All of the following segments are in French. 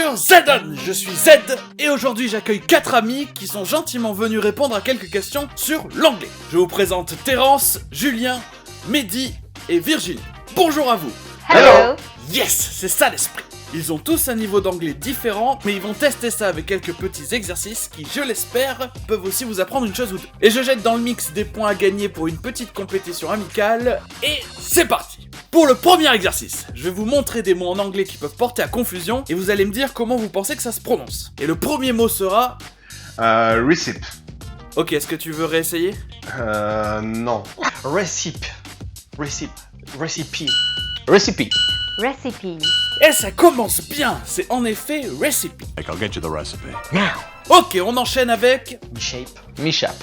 sur Zeddon. Je suis Zed et aujourd'hui j'accueille 4 amis qui sont gentiment venus répondre à quelques questions sur l'anglais. Je vous présente Terence, Julien, Mehdi et Virginie. Bonjour à vous. Hello. Yes, c'est ça l'esprit. Ils ont tous un niveau d'anglais différent, mais ils vont tester ça avec quelques petits exercices qui, je l'espère, peuvent aussi vous apprendre une chose ou deux. Et je jette dans le mix des points à gagner pour une petite compétition amicale, et c'est parti. Pour le premier exercice, je vais vous montrer des mots en anglais qui peuvent porter à confusion, et vous allez me dire comment vous pensez que ça se prononce. Et le premier mot sera... Recipe. Ok, est-ce que tu veux réessayer? Non. Recipe. Recipe. Recipe. Recipe. Recipe. Et ça commence bien, c'est en effet recipe. I'll get you the recipe. Now. Ok, on enchaîne avec... Shape. Mishap.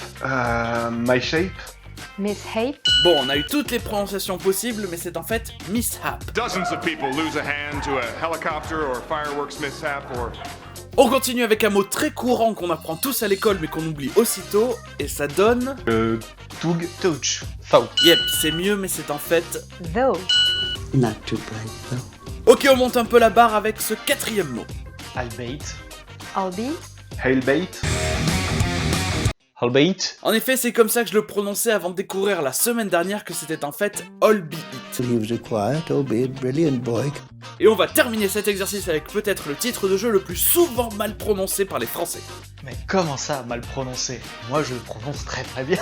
My shape. Mishape. Bon, on a eu toutes les prononciations possibles, mais c'est en fait mishap. Dozens of people lose a hand to a helicopter or fireworks mishap or... On continue avec un mot très courant qu'on apprend tous à l'école mais qu'on oublie aussitôt, et ça donne... Toug. Touch. Thou. Yep, c'est mieux mais c'est en fait... Though. Not too bright, though. Ok, on monte un peu la barre avec ce quatrième mot. Albeit. Albi. Hailbait. Albeit. En effet, c'est comme ça que je le prononçais avant de découvrir la semaine dernière que c'était en fait albeit. He was a quiet, albeit brilliant boy. Et on va terminer cet exercice avec peut-être le titre de jeu le plus souvent mal prononcé par les Français. Mais comment ça, mal prononcé? Moi, je le prononce très très bien.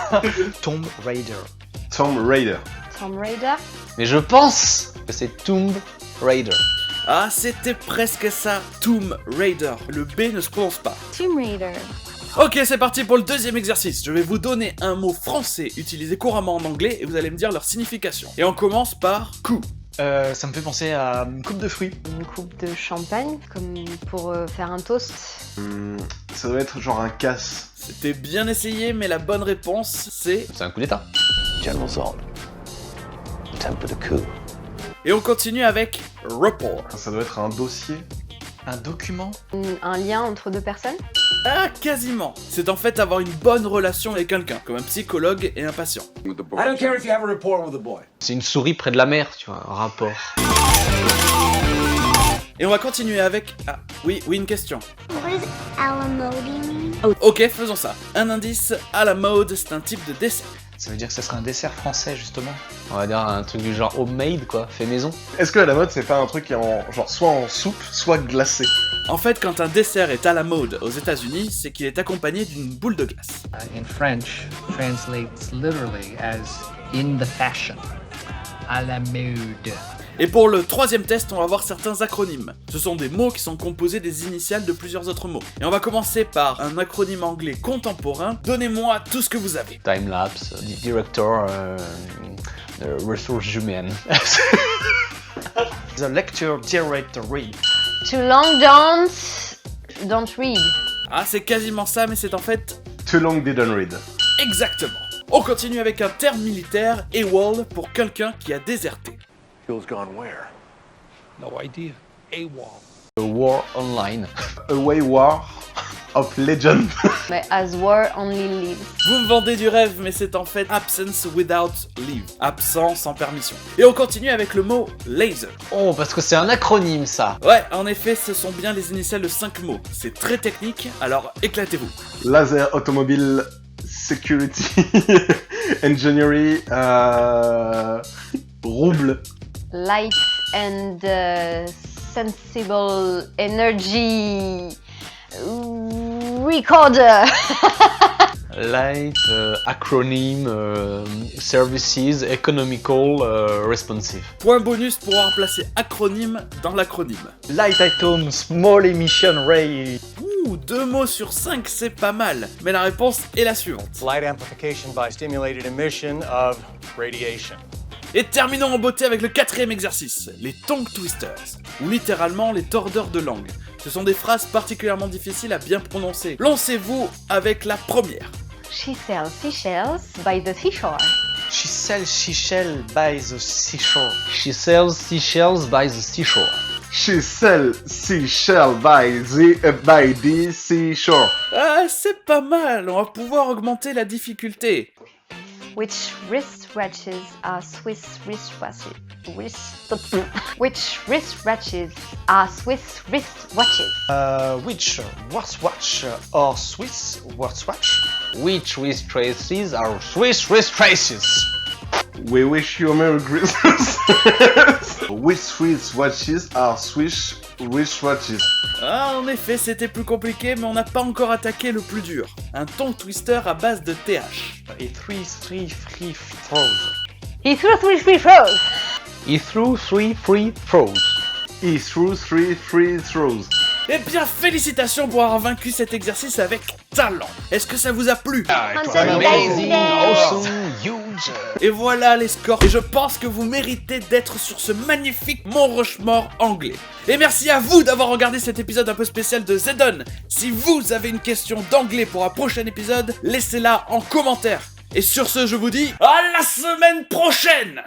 Tomb Raider. Tomb Raider. Tomb Raider. Mais je pense que c'est Tomb Raider. Ah, c'était presque ça, Tomb Raider. Le B ne se prononce pas. Tomb Raider. Ok, c'est parti pour le deuxième exercice. Je vais vous donner un mot français utilisé couramment en anglais et vous allez me dire leur signification. Et on commence par coup. Ça me fait penser à une coupe de fruits. Une coupe de champagne, comme pour faire un toast. Ça doit être genre un casse. C'était bien essayé, mais la bonne réponse, c'est... C'est un coup d'état. General's on. Attempt at a coup. Et on continue avec rapport. Ça doit être un dossier. Un document. Un lien entre deux personnes. Ah, quasiment. C'est en fait avoir une bonne relation avec quelqu'un, comme un psychologue et un patient. I don't care if you have a rapport with a boy. C'est une souris près de la mer, tu vois, un rapport. Et on va continuer avec... Ah, oui, une question. What does alamody mean? Ok, faisons ça. Un indice, à la mode, c'est un type de dessert. Ça veut dire que ce serait un dessert français, justement. On va dire un truc du genre homemade, quoi, fait maison. Est-ce que à la mode c'est pas un truc qui est en genre soit en soupe, soit glacé? En fait, quand un dessert est à la mode aux États-Unis, c'est qu'il est accompagné d'une boule de glace. In French, translates literally as in the fashion, à la mode. Et pour le troisième test, on va voir certains acronymes. Ce sont des mots qui sont composés des initiales de plusieurs autres mots. Et on va commencer par un acronyme anglais contemporain. Donnez-moi tout ce que vous avez. Timelapse, director, ressources humaines. The lecture directory. Too long don't read. Ah, c'est quasiment ça, mais c'est en fait... Too long didn't read. Exactement. On continue avec un terme militaire, AWOL, pour quelqu'un qui a déserté. Bill's gone where? No idea. AWOL. The war online. Away War of Legend. Mais as war only lives. Vous me vendez du rêve, mais c'est en fait absence without leave. Absent sans permission. Et on continue avec le mot laser. Oh, parce que c'est un acronyme, ça. Ouais, en effet, ce sont bien les initiales de 5 mots. C'est très technique, alors éclatez-vous. Laser Automobile Security Engineering Rouble. Light and sensible energy recorder. Light, acronym, services, economical, responsive. Point bonus pour avoir placé acronyme dans l'acronyme. Light item, small emission ray. Ouh, 2 mots sur 5, c'est pas mal. Mais la réponse est la suivante. Light amplification by stimulated emission of radiation. Et terminons en beauté avec le quatrième exercice, les tongue twisters, ou littéralement les tordeurs de langue. Ce sont des phrases particulièrement difficiles à bien prononcer. Lancez-vous avec la première. She sells seashells by the seashore. She sells seashells by the seashore. She sells seashells by the seashore. She sells seashell by the seashore. Ah, c'est pas mal, on va pouvoir augmenter la difficulté. Which wristwatches are Swiss wristwatches? Which wristwatches are Swiss wristwatches? Which watch or Swiss watch? Which wrist traces are Swiss wrist traces? We wish you a Merry Christmas. Which Swiss watches are Swiss wristwatches? Ah, en effet, c'était plus compliqué, mais on n'a pas encore attaqué le plus dur. Un tongue twister à base de TH. He threw three free throws. He threw 3 free throws. He threw 3 free throws. He threw 3 free throws. Eh bien, félicitations pour avoir vaincu cet exercice avec talent. Est-ce que ça vous a plu? Amazing, awesome, huge. Et voilà les scores. Et je pense que vous méritez d'être sur ce magnifique Mont Rushmore anglais. Et merci à vous d'avoir regardé cet épisode un peu spécial de Zedon. Si vous avez une question d'anglais pour un prochain épisode, laissez-la en commentaire. Et sur ce, je vous dis à la semaine prochaine!